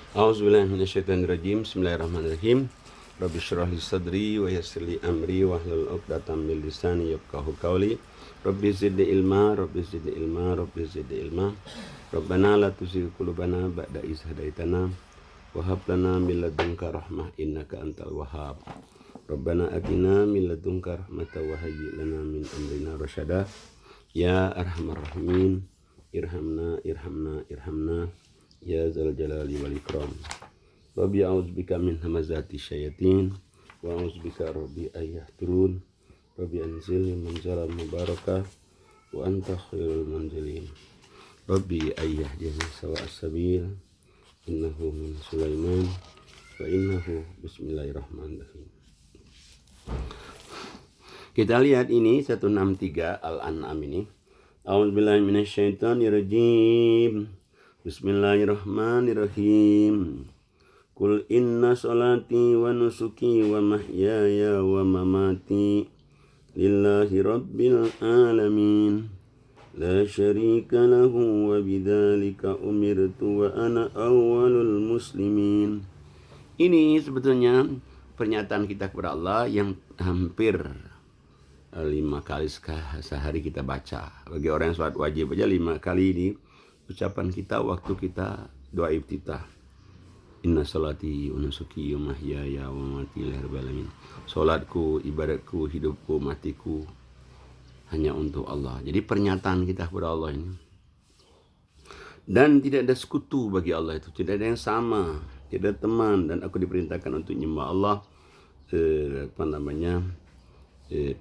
A'udzubillahi minasyaitonirrajim. Bismillahirrahmanirrahim. Rabbi shrah li sadri wa yassir li amri wahlul 'uqdatam min lisani yafqahu qawli. Rabbi zidni ilma, Rabbi zidni ilma, Rabbi zidni ilma. Rabbana la tuzigh qulubana ba'da idh hadaitana wa hab lana min ladunka rahmah innaka antal wahhab. Rabbana atina min ladunka rahmatan wa hayyi lana min amrina rasyada. Ya arhamar rahimin, irhamna irhamna irhamna ya zal jalali wal ikram. Rabbi a'udzubika min hamazati syayatin wa a'udzubika rabbi ayyahdurun. Rabbi anzilni manzalan mubarakah wa anta khairul manzilin. Rabbi ayyahdini sawa'as sabil. Innahu min Sulaiman wa innahu bismillahirrahmanirrahim. Kita lihat ini 163 Al-An'am ini. A'udzubillahi minasyaitonirrajim. Bismillahirrahmanirrahim. Qul inna salati wa nusuki wa mahyaya wa mamati lillahi rabbil alamin. La syarika lahu wa bidzalika umirtu wa ana awwalul muslimin. Ini sebetulnya pernyataan kita kepada Allah yang hampir 5 kali sehari kita baca. Bagi orang yang sholat wajib aja 5 kali ini ucapan kita waktu kita doa iftitah. Inna salati wa nusuki wa mahyaya wa mamati lillahi rabbil alamin. Salatku, ibadatku, hidupku, matiku hanya untuk Allah. Jadi pernyataan kita kepada Allah ini. Dan tidak ada sekutu bagi Allah itu, tidak ada yang sama, tidak ada teman, dan aku diperintahkan untuk menyembah Allah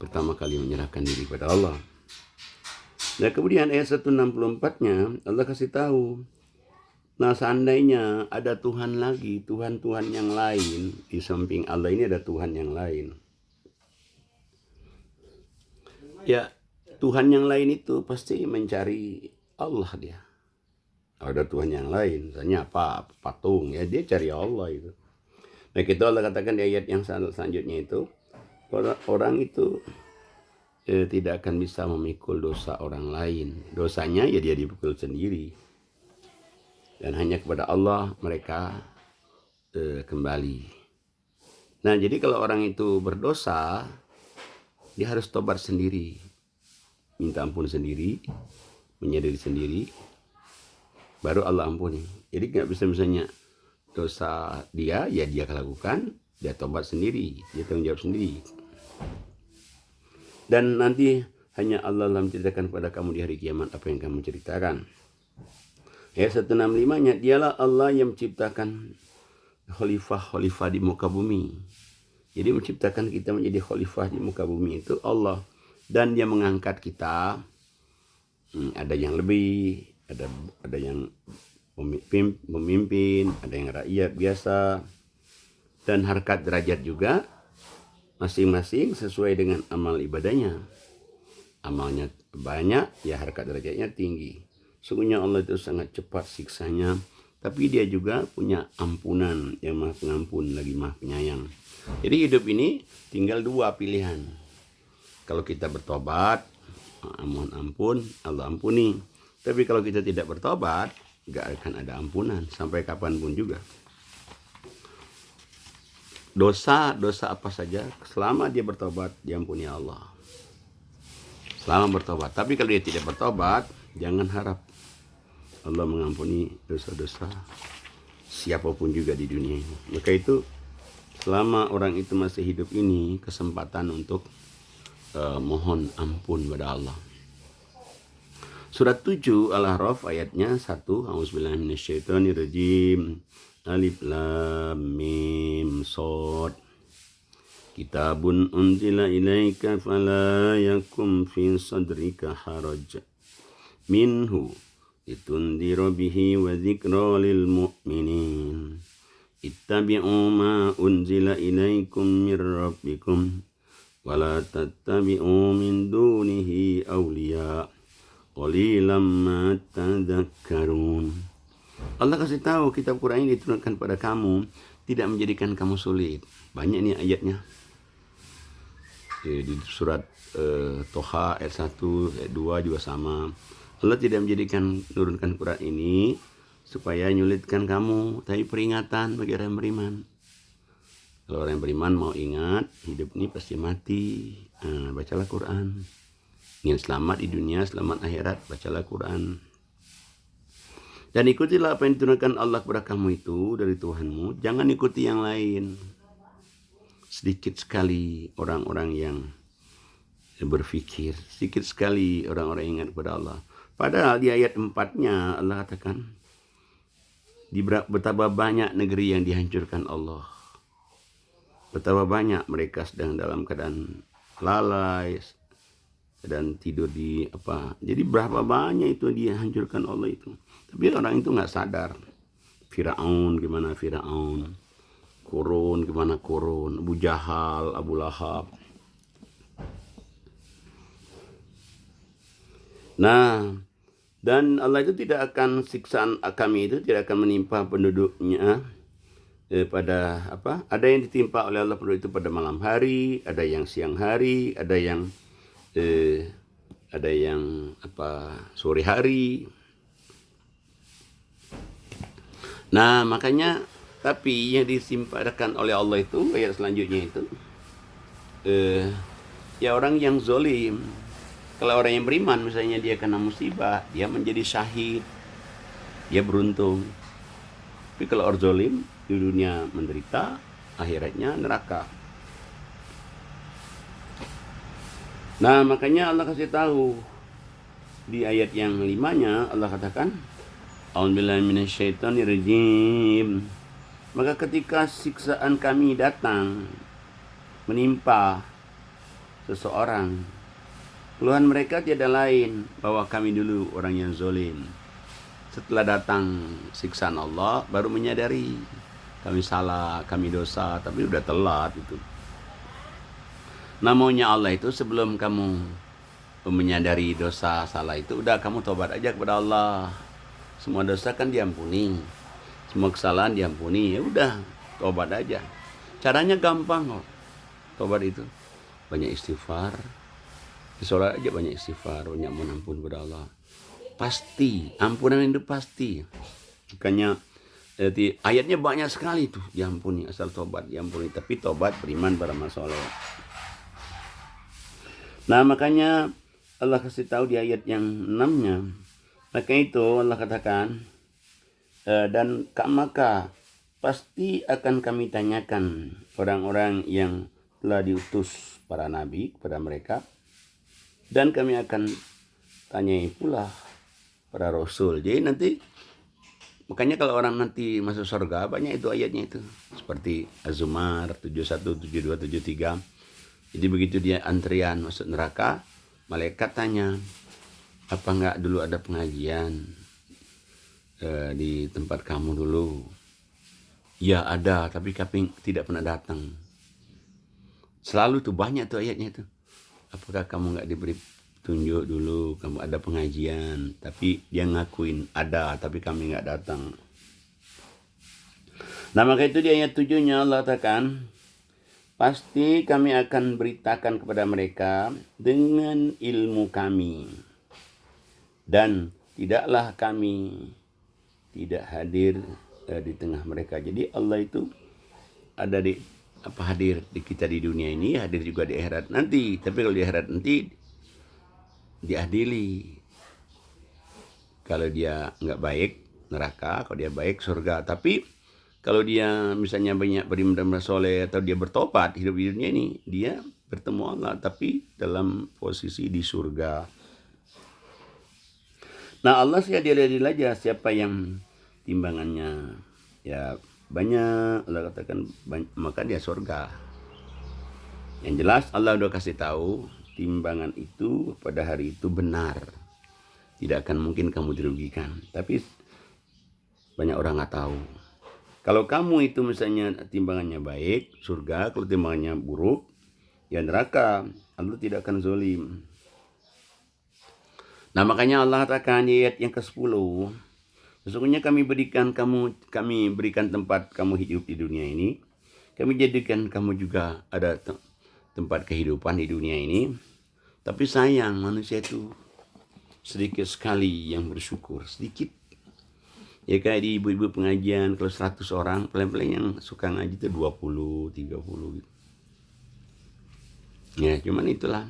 pertama kali menyerahkan diri kepada Allah. Nah kemudian ayat 164-nya Allah kasih tahu, nah seandainya ada Tuhan lagi, Tuhan-Tuhan yang lain di samping Allah ini, ada Tuhan yang lain. Ya Tuhan yang lain itu pasti mencari Allah dia. Ada Tuhan yang lain, misalnya apa? Patung, ya dia cari Allah itu. Nah kita Allah katakan di ayat yang selanjutnya itu, orang itu tidak akan bisa memikul dosa orang lain. Dosanya ya dia dipikul sendiri. Dan hanya kepada Allah mereka kembali. Nah jadi kalau orang itu berdosa, dia harus tobat sendiri, minta ampun sendiri, menyadari sendiri, baru Allah ampuni. Jadi nggak bisa misalnya dosa dia, ya dia lakukan, dia tobat sendiri, dia tanggung jawab sendiri. Dan nanti hanya Allah yang menceritakan kepada kamu di hari kiamat apa yang kamu ceritakan. Ayat 165-nya, dialah Allah yang menciptakan khalifah di muka bumi. Jadi menciptakan kita menjadi khalifah di muka bumi itu Allah. Dan dia mengangkat kita, ada yang lebih, ada yang pemimpin, ada yang rakyat biasa, dan harkat derajat juga masing-masing sesuai dengan amal ibadahnya. Amalnya banyak, ya harkat derajatnya tinggi. Sungguhnya Allah itu sangat cepat siksanya, tapi dia juga punya ampunan yang maha pengampun lagi maha penyayang. Jadi hidup ini tinggal 2 pilihan. Kalau kita bertobat, mohon ampun, Allah ampuni. Tapi kalau kita tidak bertobat, gak akan ada ampunan sampai kapanpun juga. Dosa apa saja, selama dia bertobat, diampuni Allah. Selama bertobat. Tapi kalau dia tidak bertobat, jangan harap Allah mengampuni dosa-dosa siapapun juga di dunia ini. Maka itu, selama orang itu masih hidup ini, kesempatan untuk mohon ampun pada Allah. Surat 7 Al-A'raf ayatnya 1. A'udzubillahi minasyaitonirrajim. Alif lam mim shad. Kitabun unzila ilaika fala yakum fi sadrika haraj minhu litundira bihi wa dzikra lil mu'minin. Ittabi'u ma unzila ilaikum mir rabbikum wa la tattabi'u min dunihi awliya qalilan ma tadhakkarun. Allah kasih tahu kitab Quran ini diturunkan pada kamu tidak menjadikan kamu sulit. Banyak nih ayatnya. Di surat Toha ayat 1, ayat 2 juga sama. Allah tidak menjadikan menurunkan Quran ini supaya nyulitkan kamu, tapi peringatan bagi orang yang beriman. Kalau orang yang beriman mau ingat, hidup ini pasti mati. Bacalah Quran. Ingin selamat di dunia, selamat akhirat, bacalah Quran. Dan ikutilah apa yang diturunkan Allah kepada kamu itu dari Tuhanmu. Jangan ikuti yang lain. Sedikit sekali orang-orang yang berfikir. Sedikit sekali orang-orang yang ingat kepada Allah. Padahal di ayat 4-nya Allah katakan, betapa banyak negeri yang dihancurkan Allah. Betapa banyak mereka sedang dalam keadaan lalai dan tidur di Jadi berapa banyak itu dihancurkan Allah itu. Tapi orang itu nggak sadar. Firaun gimana Firaun, Qurun gimana Qurun, Abu Jahal, Abu Lahab. Nah, dan Allah itu tidak akan siksaan kami itu tidak akan menimpa penduduknya pada ada yang ditimpa oleh Allah penduduk itu pada malam hari, ada yang siang hari, ada yang sore hari. Nah, makanya tapi yang disimpahkan oleh Allah itu ayat selanjutnya itu ya orang yang zolim. Kalau orang yang beriman misalnya dia kena musibah, dia menjadi syahid, dia beruntung. Tapi kalau orang zolim di dunia menderita, akhiratnya neraka. Nah, makanya Allah kasih tahu di ayat yang 5-nya Allah katakan, A'udzubillahi minasyaitonirrajim. Maka ketika siksaan kami datang menimpa seseorang, keluhan mereka tiada lain bahwa kami dulu orang yang zalim. Setelah datang siksaan Allah baru menyadari kami salah, kami dosa, tapi udah telat itu. Namanya Allah itu sebelum kamu menyadari dosa salah itu udah kamu tobat aja kepada Allah. Semua dosa kan diampuni, semua kesalahan diampuni, ya udah tobat aja. Caranya gampang kok. Tobat itu banyak istighfar. Di sholat aja banyak istighfar, banyak menampun kepada Allah. Pasti, ampunan itu pasti. Makanya ayatnya banyak sekali tuh, diampuni, asal tobat diampuni. Tapi tobat beriman pada masalah. Nah, makanya Allah kasih tahu di ayat yang 6-nya. Maka itu Allah katakan, dan maka pasti akan kami tanyakan orang-orang yang telah diutus para nabi kepada mereka. Dan kami akan tanyai pula para rasul. Jadi nanti, makanya kalau orang nanti masuk surga, banyak itu ayatnya itu. Seperti Az-Zumar 71, 72, 73. Jadi begitu dia antrian masuk neraka, malaikat tanya, apa enggak dulu ada pengajian di tempat kamu dulu? Ya ada, tapi kami tidak pernah datang. Selalu tuh banyak tuh ayatnya itu. Apakah kamu nggak diberi tunjuk dulu, kamu ada pengajian, tapi dia ngakuin ada, tapi kami nggak datang. Nah, maka itu di ayat 7-nya Allah katakan, pasti kami akan beritakan kepada mereka dengan ilmu kami, dan tidaklah kami tidak hadir di tengah mereka. Jadi Allah itu ada di hadir di kita di dunia ini, hadir juga di akhirat nanti. Tapi kalau di akhirat nanti diadili. Kalau dia nggak baik, neraka. Kalau dia baik, surga. Tapi kalau dia misalnya banyak beribadah soleh atau dia bertobat hidup di dunia ini, dia bertemu Allah, tapi dalam posisi di surga. Nah, Allah sih adil-adil aja. Siapa yang timbangannya ya banyak, Allah katakan maka dia surga. Yang jelas Allah udah kasih tahu timbangan itu pada hari itu benar, tidak akan mungkin kamu dirugikan. Tapi banyak orang nggak tahu. Kalau kamu itu misalnya timbangannya baik, surga. Kalau timbangannya buruk, ya neraka. Allah tidak akan zalim. Nah, makanya Allah katakan di ayat yang ke-10, sesungguhnya kami berikan tempat kamu hidup di dunia ini. Kami jadikan kamu juga ada tempat kehidupan di dunia ini. Tapi sayang, manusia itu sedikit sekali yang bersyukur. Sedikit. Ya kayak di ibu-ibu pengajian, kalau 100 orang, paling-paling yang suka ngaji itu 20, 30 gitu. Ya, cuman itulah.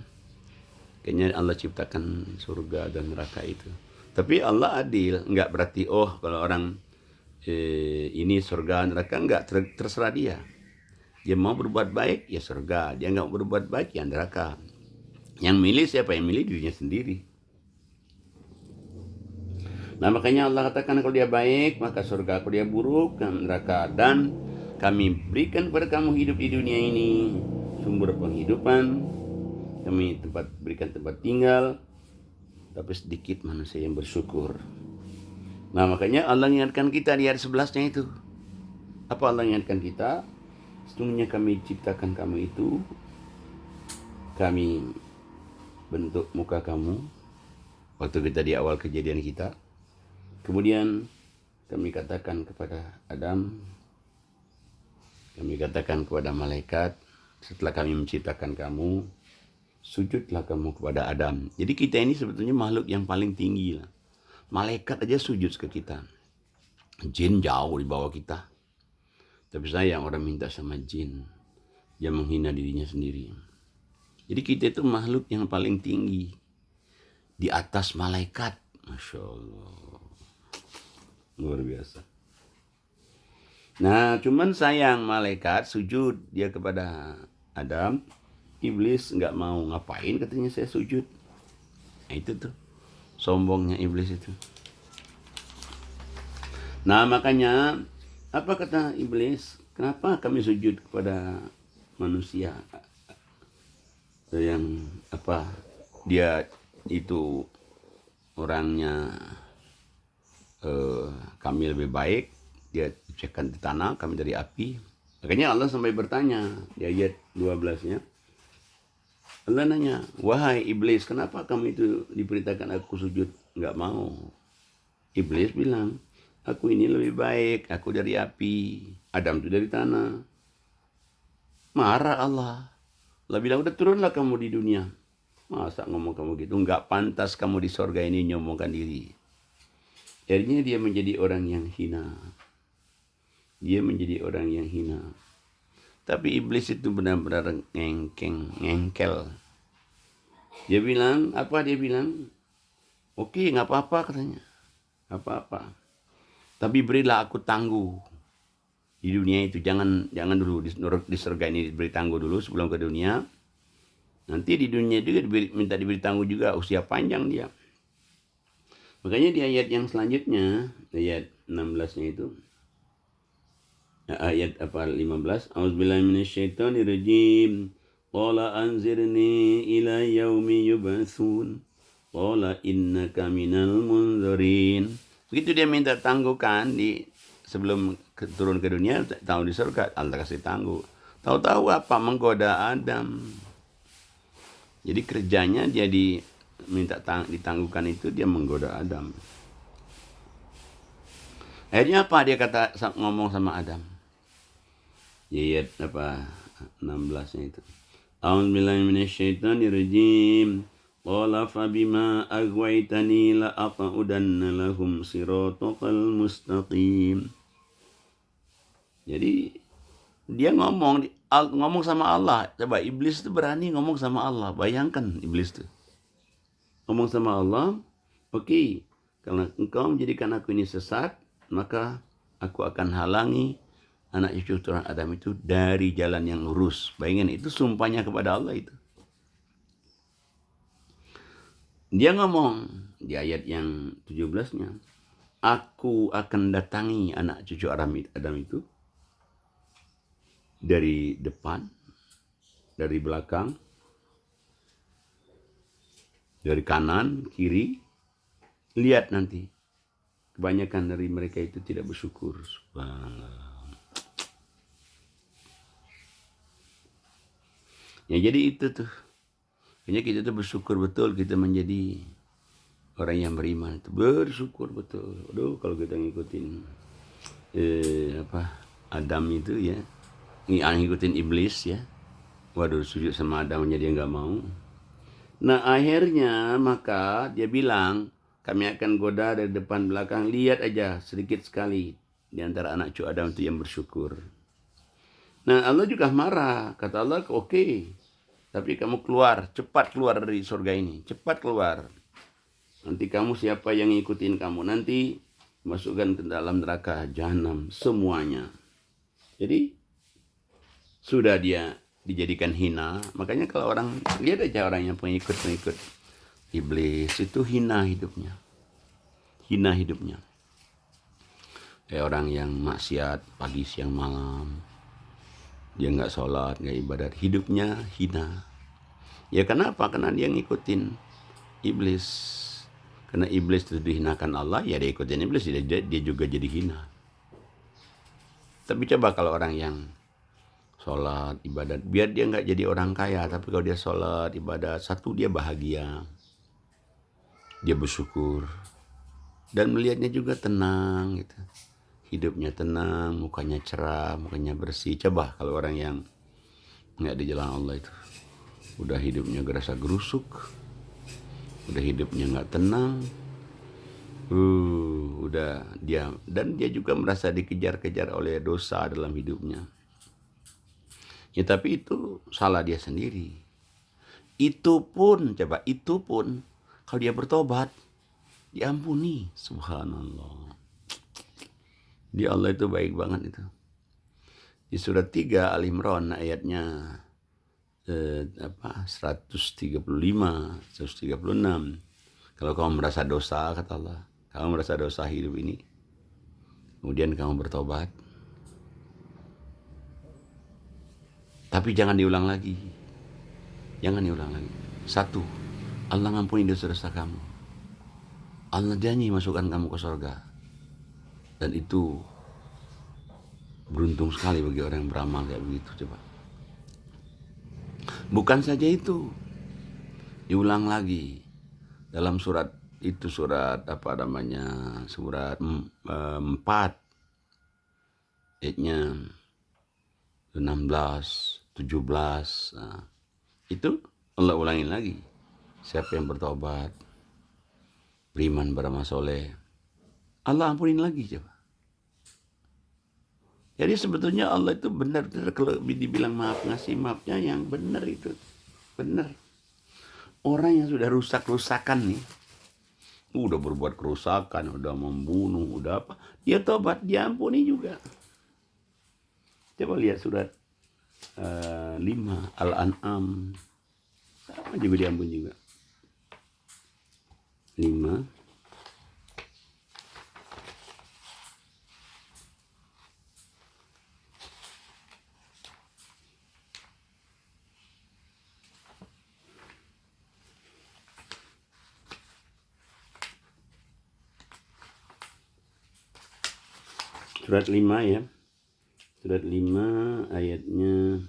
Kayaknya Allah ciptakan surga dan neraka itu. Tapi Allah adil, nggak berarti kalau orang ini surga neraka, nggak, terserah dia. Dia mau berbuat baik ya surga, dia nggak mau berbuat baik ya neraka. Yang milih siapa? Yang milih dirinya sendiri. Nah makanya Allah katakan kalau dia baik maka surga, kalau dia buruk neraka. Dan kami berikan kepada kamu hidup di dunia ini sumber penghidupan, kami berikan tempat tinggal, tapi sedikit manusia yang bersyukur. Nah makanya Allah ingatkan kita di ayat 11-nya itu. Apa Allah ingatkan kita? Sesungguhnya kami ciptakan kamu itu, kami bentuk muka kamu waktu kita di awal kejadian kita. Kemudian kami katakan kepada Adam, kami katakan kepada malaikat, setelah kami menciptakan kamu, sujudlah kamu kepada Adam. Jadi kita ini sebetulnya makhluk yang paling tinggi lah. Malaikat aja sujud ke kita. Jin jauh di bawah kita. Tapi sayang orang minta sama jin. Dia menghina dirinya sendiri. Jadi kita itu makhluk yang paling tinggi. Di atas malaikat. Masya Allah. Luar biasa. Nah, cuman sayang malaikat sujud dia kepada Adam. Iblis nggak mau, ngapain katanya saya sujud. Nah, itu tuh sombongnya iblis itu. Nah, makanya apa kata iblis? Kenapa kami sujud kepada manusia yang dia itu orangnya kami lebih baik, dia ciptakan di tanah, kami dari api. Makanya Allah sampai bertanya di ayat 12-nya. Allah nanya, wahai iblis, kenapa kamu itu diperintahkan aku sujud? Enggak mau. Iblis bilang, aku ini lebih baik, aku dari api, Adam itu dari tanah. Marah Allah. Allah bilang, udah turunlah kamu di dunia. Masa ngomong kamu gitu? Enggak pantas kamu di sorga ini nyombongkan diri. Akhirnya dia menjadi orang yang hina. Dia menjadi orang yang hina. Tapi iblis itu benar-benar ngengkel. Dia bilang, apa dia bilang? Oke, nggak apa-apa katanya. Apa-apa. Tapi berilah aku tangguh di dunia itu. Jangan dulu di surga ini diberi tangguh dulu sebelum ke dunia. Nanti di dunia juga minta diberi tangguh juga, usia panjang dia. Makanya di ayat yang selanjutnya, ayat 16-nya itu, ayat 15, A'udzubillahi minasyaitonirrajim. Qala anzirni ila yaumi yub'atsun. Qala innaka minal munzirin. Begitu dia minta tangguhkan sebelum turun ke dunia, tahu di surga, Allah kasih tangguh. Tahu-tahu apa? Menggoda Adam. Jadi kerjanya dia minta ditangguhkan itu, dia menggoda Adam. Akhirnya apa dia ngomong sama Adam? Ayat 16-nya itu. A'udzubillahi minasyaitonirrajim. Qala fabima aghwaytani la aqudanna lahum siratal mustaqim. Jadi dia ngomong sama Allah. Coba iblis itu berani ngomong sama Allah. Bayangkan iblis itu. Ngomong sama Allah, oke, karena engkau menjadikan aku ini sesat, maka aku akan halangi anak cucu turunan Adam itu dari jalan yang lurus. Bayangin, itu sumpahnya kepada Allah itu. Dia ngomong di ayat yang 17-nya, aku akan datangi anak cucu Adam itu dari depan, dari belakang, dari kanan, kiri. Lihat nanti, kebanyakan dari mereka itu tidak bersyukur. Ya jadi itu tuh. Kayaknya kita tuh bersyukur betul kita menjadi orang yang beriman. Itu bersyukur betul. Aduh, kalau kita ngikutin Adam itu ya, ngikutin iblis ya. Waduh, sujud sama Adam aja dia nggak mau. Nah akhirnya maka dia bilang, kami akan goda dari depan belakang. Lihat aja sedikit sekali di antara anak cucu Adam itu yang bersyukur. Nah Allah juga marah. Kata Allah, oke, tapi kamu keluar, cepat keluar dari surga ini, cepat keluar. Nanti kamu siapa yang ngikutin kamu, nanti masukkan ke dalam neraka jahanam semuanya. Jadi sudah dia dijadikan hina. Makanya kalau orang, lihat aja orang yang pengikut-pengikut iblis itu hina hidupnya. Hina hidupnya. Kayak orang yang maksiat pagi siang malam. Dia nggak sholat, nggak ibadat, hidupnya hina. Ya kenapa? Karena dia ngikutin iblis. Karena iblis itu dihinakan Allah, ya dia ikutin iblis, dia juga jadi hina. Tapi coba kalau orang yang sholat, ibadat, biar dia nggak jadi orang kaya, tapi kalau dia sholat, ibadat, satu dia bahagia, dia bersyukur, dan melihatnya juga tenang gitu. Hidupnya tenang, mukanya cerah, mukanya bersih. Coba kalau orang yang nggak di jalan Allah itu, udah hidupnya gerasa gerusuk, udah hidupnya nggak tenang, udah dia, dan dia juga merasa dikejar-kejar oleh dosa dalam hidupnya. Ya tapi itu salah dia sendiri. Itu pun kalau dia bertobat diampuni. Subhanallah. Di Allah itu baik banget itu. Di surat 3 Al-Imran ayatnya 135, 136. Kalau kamu merasa dosa, kata Allah, kamu merasa dosa hidup ini, kemudian kamu bertobat, tapi jangan diulang lagi. Jangan diulang lagi. Satu, Allah ngampuni dosa-dosa kamu. Allah janji masukkan kamu ke surga. Dan itu beruntung sekali bagi orang yang beramal kayak begitu. Coba. Bukan saja itu, diulang lagi dalam surat itu, surat surat 4 ayatnya 16, 17. Nah, itu Allah ulangin lagi. Siapa yang bertobat, beriman beramal soleh, Allah ampunin lagi. Coba. Jadi sebetulnya Allah itu benar-benar, kalau dibilang maaf, ngasih maafnya yang benar itu. Benar. Orang yang sudah rusak-rusakan nih, udah berbuat kerusakan, udah membunuh, udah apa, dia tobat, dia ampuni juga. Coba lihat surat 5 Al-An'am, sama juga diampuni juga. 5 surat 5 ya. Surat 5 ayatnya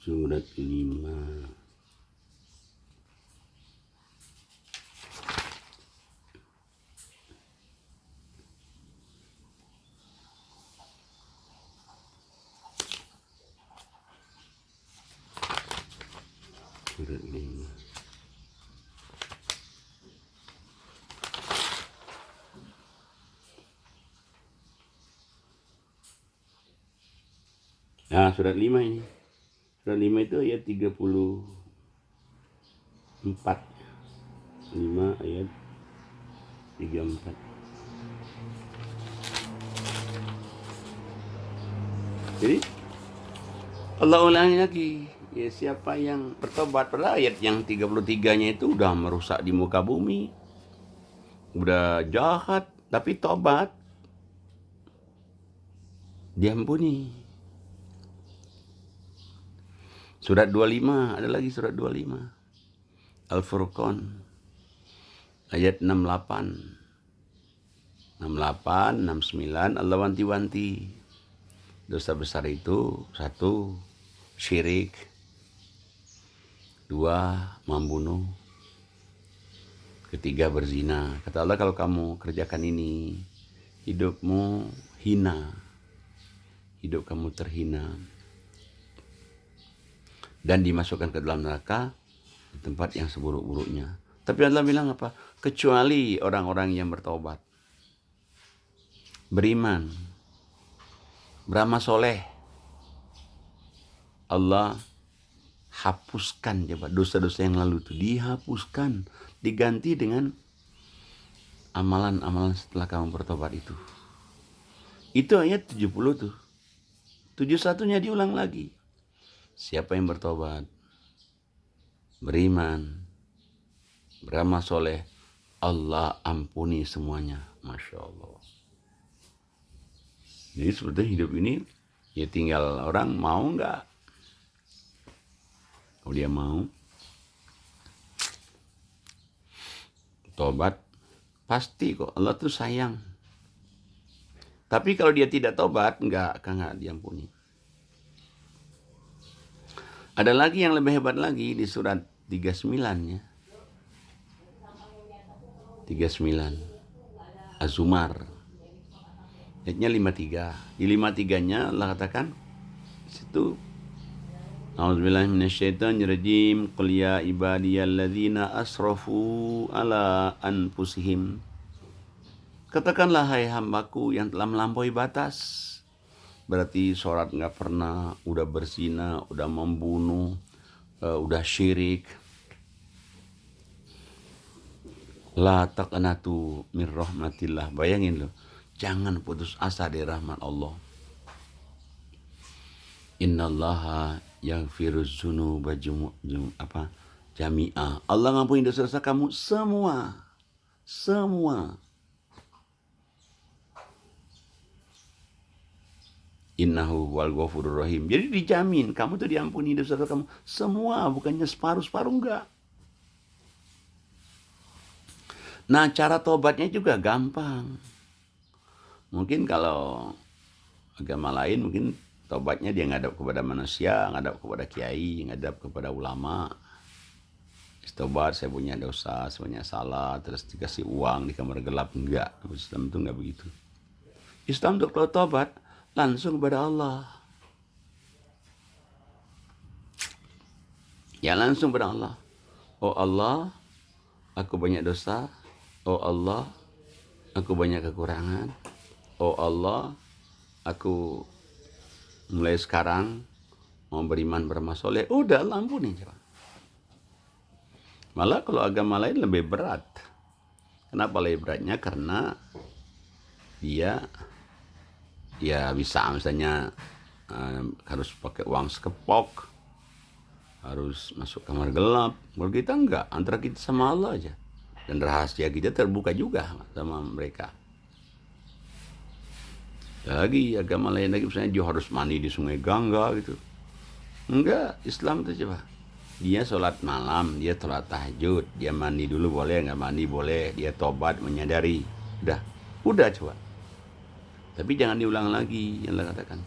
surat 5 surat 5 Nah, surat 5 ini. Surat 5 itu ayat 34. 5 ayat 34. Jadi Allah ulangi lagi. Ya, siapa yang bertobat, pada ayat yang 33-nya itu udah merusak di muka bumi. Udah jahat, tapi tobat, diampuni. Surat 25, ada lagi surat 25. Al-Furqan ayat 68. 68, 69, Allah wanti-wanti. Dosa besar itu, 1, syirik. 2, membunuh. Ketiga, berzina. Kata Allah, kalau kamu kerjakan ini, hidupmu hina. Hidup kamu terhina. Dan dimasukkan ke dalam neraka di tempat yang seburuk-buruknya. Tapi Allah bilang apa? Kecuali orang-orang yang bertobat, beriman, beramal soleh, Allah hapuskan coba dosa-dosa yang lalu itu, dihapuskan, diganti dengan amalan-amalan setelah kamu bertobat itu. Itu ayat 70 tuh. 71-nya diulang lagi. Siapa yang bertobat, beriman, beramal soleh, Allah ampuni semuanya. Masya Allah. Jadi sebetulnya hidup ini ya tinggal orang mau nggak. Kalau dia mau tobat, pasti kok Allah tuh sayang. Tapi kalau dia tidak tobat, nggak diampuni. Ada lagi yang lebih hebat lagi di surat 39 ya. 39 Az-Zumar. Ayatnya 53. Di 53-nya Allah katakan situ, A'udzubillahi minasyaitonirrajim. Qul ya ibadiyalladzina asrafu ala anfusihim. Katakanlah hai hambaku yang telah melampaui batas. Berarti sholat nggak pernah, udah berzina, udah membunuh, udah syirik. La taqnatu min rahmatillah. Bayangin loh, jangan putus asa dari rahmat Allah. Innallaha yaghfiruz dzunuba jami'a. Allah ngampuni dosa-dosa kamu semua. Innahu wal ghafurur rahim. Jadi dijamin kamu tuh diampuni dosa-dosa kamu semua, bukannya separuh-separuh, enggak. Nah, cara tobatnya juga gampang. Mungkin kalau agama lain mungkin tobatnya dia ngadap kepada manusia, ngadap kepada kiai, ngadap kepada ulama. Tobat, saya punya dosa, saya punya salah, terus dikasih uang di kamar gelap. Enggak, Islam itu enggak begitu. Islam untuk tobat langsung kepada Allah. Ya langsung kepada Allah. Oh Allah, aku banyak dosa. Oh Allah, aku banyak kekurangan. Oh Allah, aku mulai sekarang mau beriman, beramal soleh. Udah, Allah ampuni. Malah kalau agama lain lebih berat. Kenapa lebih beratnya? Karena dia ya bisa misalnya harus pakai uang sekepok, harus masuk kamar gelap. Kalau kita enggak, antara kita sama Allah aja. Dan rahasia kita terbuka juga sama mereka. Lagi agama lain lagi misalnya dia harus mandi di Sungai Gangga gitu. Enggak, Islam itu coba. Dia sholat malam, dia sholat tahajud, dia mandi dulu boleh, nggak mandi boleh, dia tobat menyadari. Udah coba. Tapi jangan diulang lagi yang Allah katakan.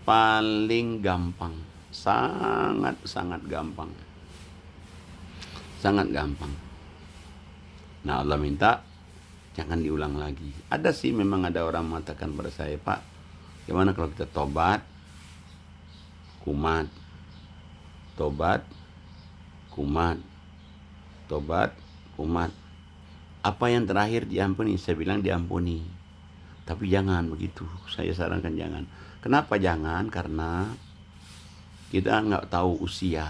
Paling gampang, sangat gampang. Sangat gampang. Nah Allah minta jangan diulang lagi. Ada sih memang ada orang mengatakan pada saya, Pak, gimana kalau kita tobat, kumat, tobat, kumat. Apa yang terakhir diampuni? Saya bilang diampuni. Tapi jangan begitu. Saya sarankan jangan. Kenapa jangan? Karena kita nggak tahu usia.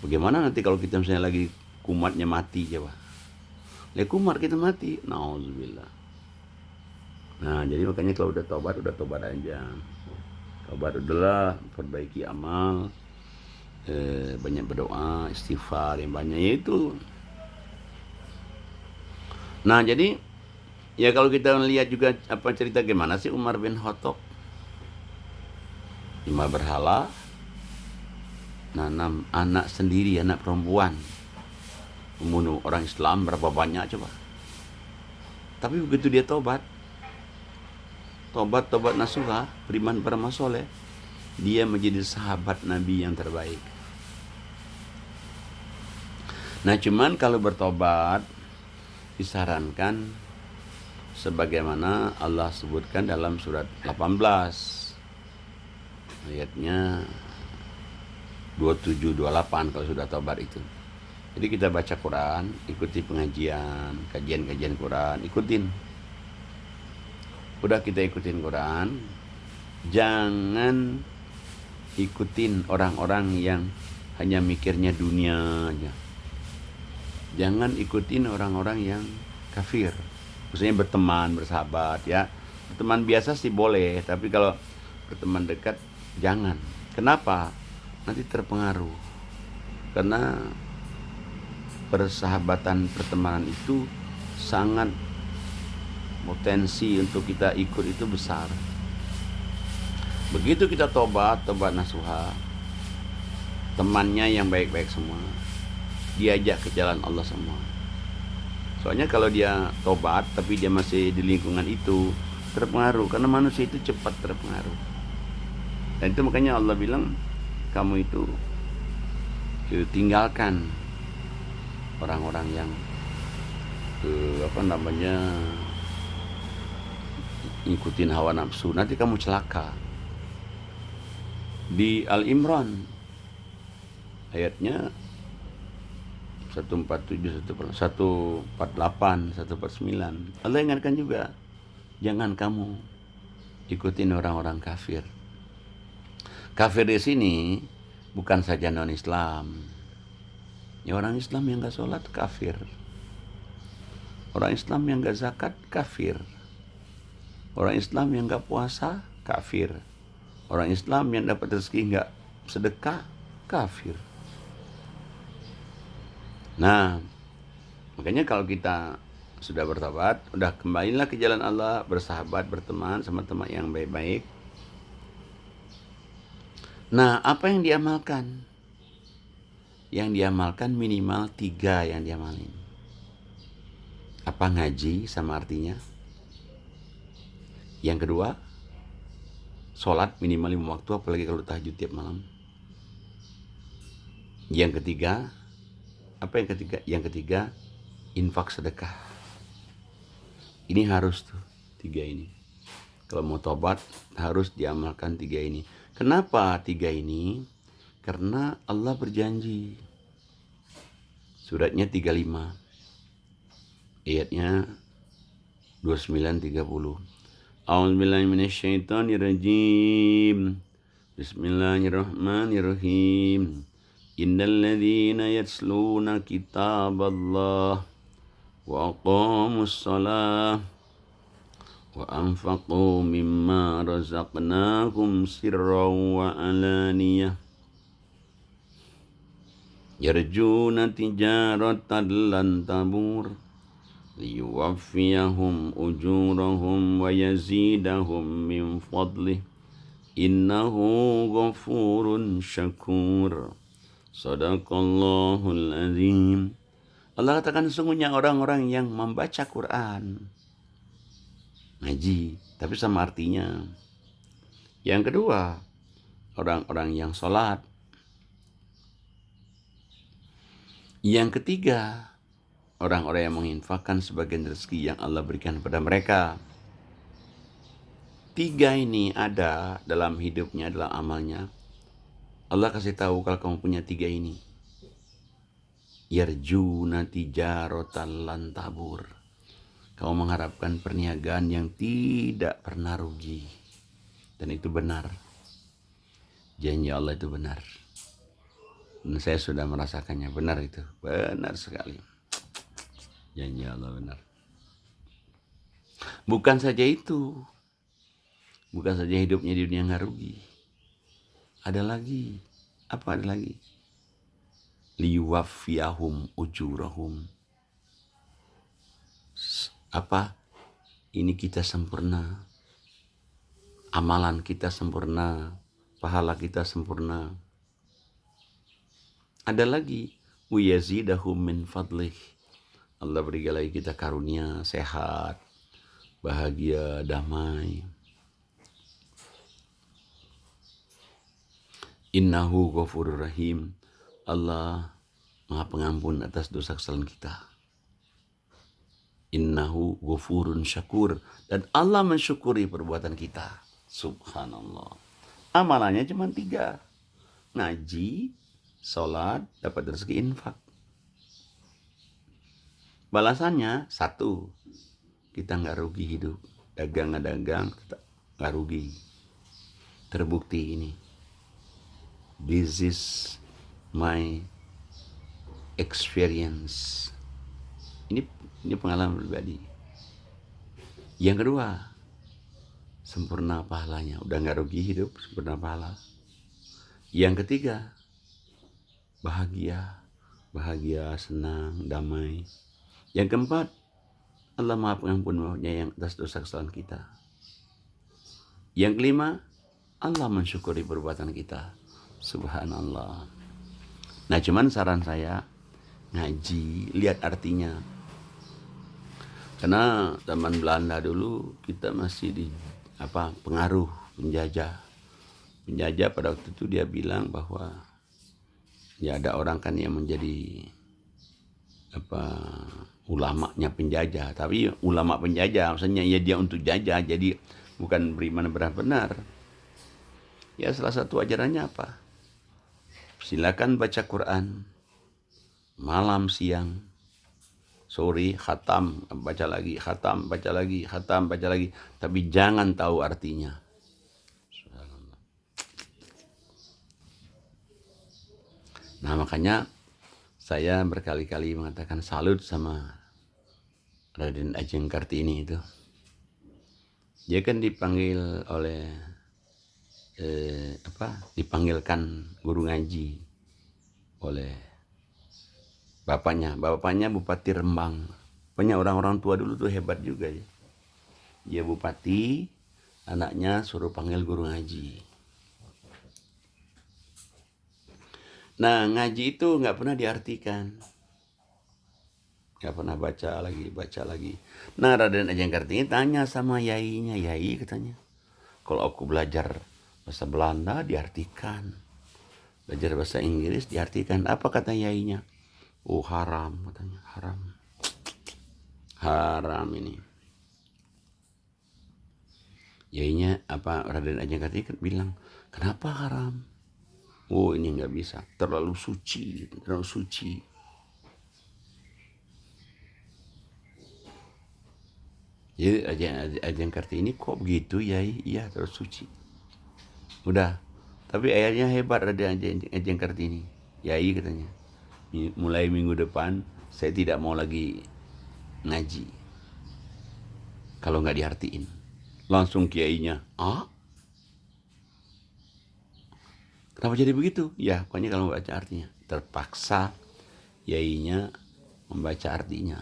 Bagaimana nanti kalau kita misalnya lagi kumatnya mati, coba. Kumat kita mati. Nauzubillah. Nah, jadi makanya kalau udah tobat aja. Tobat udahlah, perbaiki amal. Banyak berdoa, istighfar yang banyak itu. Nah jadi ya kalau kita lihat juga apa cerita gimana sih Umar bin Khattab, 5 berhala, nanam anak sendiri, anak perempuan, membunuh orang Islam berapa banyak coba. Tapi begitu dia tobat nasuha, beriman beramal soleh, dia menjadi sahabat Nabi yang terbaik. Nah cuman kalau bertobat disarankan sebagaimana Allah sebutkan dalam surat 18 ayatnya 27-28 kalau sudah tobat itu. Jadi kita baca Quran, ikuti pengajian, kajian-kajian Quran, ikutin. Udah kita ikutin Quran, jangan ikutin orang-orang yang hanya mikirnya dunia aja. Jangan ikutin orang-orang yang kafir. Maksudnya berteman, bersahabat ya. Berteman biasa sih boleh, tapi kalau berteman dekat jangan. Kenapa? Nanti terpengaruh. Karena persahabatan pertemanan itu sangat potensi untuk kita ikut itu besar. Begitu kita tobat nasuha, temannya yang baik-baik semua, diajak ke jalan Allah semua. Soalnya kalau dia tobat tapi dia masih di lingkungan itu, terpengaruh, karena manusia itu cepat terpengaruh. Dan itu makanya Allah bilang, kamu itu tinggalkan orang-orang yang ikutin hawa nafsu, nanti kamu celaka. Di Al-Imran ayatnya 147, 148, 149, Allah ingatkan juga, jangan kamu ikutin orang-orang kafir. Kafir di sini bukan saja non-Islam. Ya, orang Islam yang gak sholat kafir. Orang Islam yang gak zakat kafir. Orang Islam yang gak puasa kafir. Orang Islam yang dapat rezeki gak sedekah kafir. Nah, makanya kalau kita sudah bertobat, udah kembalilah ke jalan Allah, bersahabat, berteman sama teman yang baik-baik. Nah, apa yang diamalkan? Yang diamalkan minimal 3 yang diamalin. Apa? Ngaji sama artinya. Yang kedua, sholat minimal 5 waktu, apalagi kalau tahajud tiap malam. Yang ketiga, apa yang ketiga? Yang ketiga, infak sedekah. Ini harus tuh 3 ini. Kalau mau tobat harus diamalkan 3 ini. Kenapa 3 ini? Karena Allah berjanji. Suratnya 35. Ayatnya 29-30. A'udzubillahi minasyaitonirrajim. Bismillahirrahmanirrahim. Innal ladzina yatluna kitaballah wa aqamus shalah wa anfaqu mimma razaqnahum sirran wa alaniyah yarjuna tijaratan lan tabur liyuwaffiyahum ujurahum wa yazidahum min fadlih innahu ghafurun syakur. Sadaqallahul azim. Allah katakan, sesungguhnya orang-orang yang membaca Quran, ngaji, tapi sama artinya. Yang kedua, orang-orang yang sholat. Yang ketiga, orang-orang yang menginfakkan sebagian rezeki yang Allah berikan kepada mereka. 3 ini ada dalam hidupnya, dalam amalnya. Allah kasih tahu kalau kamu punya 3 ini. Yarjuna tijaratan lan tabur. Kamu mengharapkan perniagaan yang tidak pernah rugi. Dan itu benar. Janji Allah itu benar. Dan saya sudah merasakannya, benar itu. Benar sekali. Janji Allah benar. Bukan saja itu. Bukan saja hidupnya di dunia nggak rugi. Ada lagi. Apa ada lagi? Liwaffiyahum ujurahum. Apa? Ini kita sempurna. Amalan kita sempurna. Pahala kita sempurna. Ada lagi. Wiyazidahum min fadlih. Allah berikan lagi kita karunia, sehat, bahagia, damai. Innahu ghafurur rahim. Allah Maha pengampun atas dosa kesalahan kita. Innahu ghafurun syakur. Dan Allah mensyukuri perbuatan kita. Subhanallah. Amalannya cuma 3. Ngaji, sholat, dapat rezeki infak. Balasannya 1. Kita nggak rugi hidup. Dagang nggak dagang, nggak rugi. Terbukti ini. This is my experience. Ini pengalaman pribadi. Yang kedua, sempurna pahalanya. Udah nggak rugi hidup, sempurna pahala. Yang ketiga, bahagia, senang, damai. Yang keempat, Allah Maha Pengampun yang atas dosa kesalahan kita. Yang kelima, Allah mensyukuri perbuatan kita. Subhanallah. Nah, cuman saran saya, ngaji, lihat artinya. Karena zaman Belanda dulu kita masih di pengaruh penjajah. Penjajah pada waktu itu dia bilang bahwa ya ada orang kan yang menjadi ulamanya penjajah, tapi ulama penjajah maksudnya ya dia untuk jajah, jadi bukan beriman benar-benar. Ya salah satu ajarannya apa? Silakan baca Quran malam, siang, sore, khatam, baca lagi, khatam, baca lagi, khatam, baca lagi, tapi jangan tahu artinya. Nah, makanya saya berkali-kali mengatakan salut sama Raden Ajeng Kartini itu. Dia kan dipanggil oleh dipanggilkan guru ngaji oleh bapaknya Bupati Rembang. Banyak orang-orang tua dulu tuh hebat juga ya. Dia bupati, anaknya suruh panggil guru ngaji. Nah, ngaji itu nggak pernah diartikan, nggak pernah baca lagi. Nah, Raden Ajeng Kartini tanya sama yainya, yai katanya, kalau aku belajar bahasa Belanda diartikan, belajar bahasa Inggris diartikan, apa kata yainya? Oh, haram katanya, haram ini. Yainya Raden Ajeng Kartini bilang, kenapa haram? Oh, ini nggak bisa, terlalu suci. Jadi Ajeng Kartini kok begitu ya? Iya, terlalu suci. Udah, tapi ayahnya hebat Raden Ajeng Kartini. Yai katanya, mulai minggu depan saya tidak mau lagi ngaji kalau nggak diartiin. Langsung kiainya, kenapa jadi begitu? Ya, pokoknya kalau baca artinya. Terpaksa yainya membaca artinya.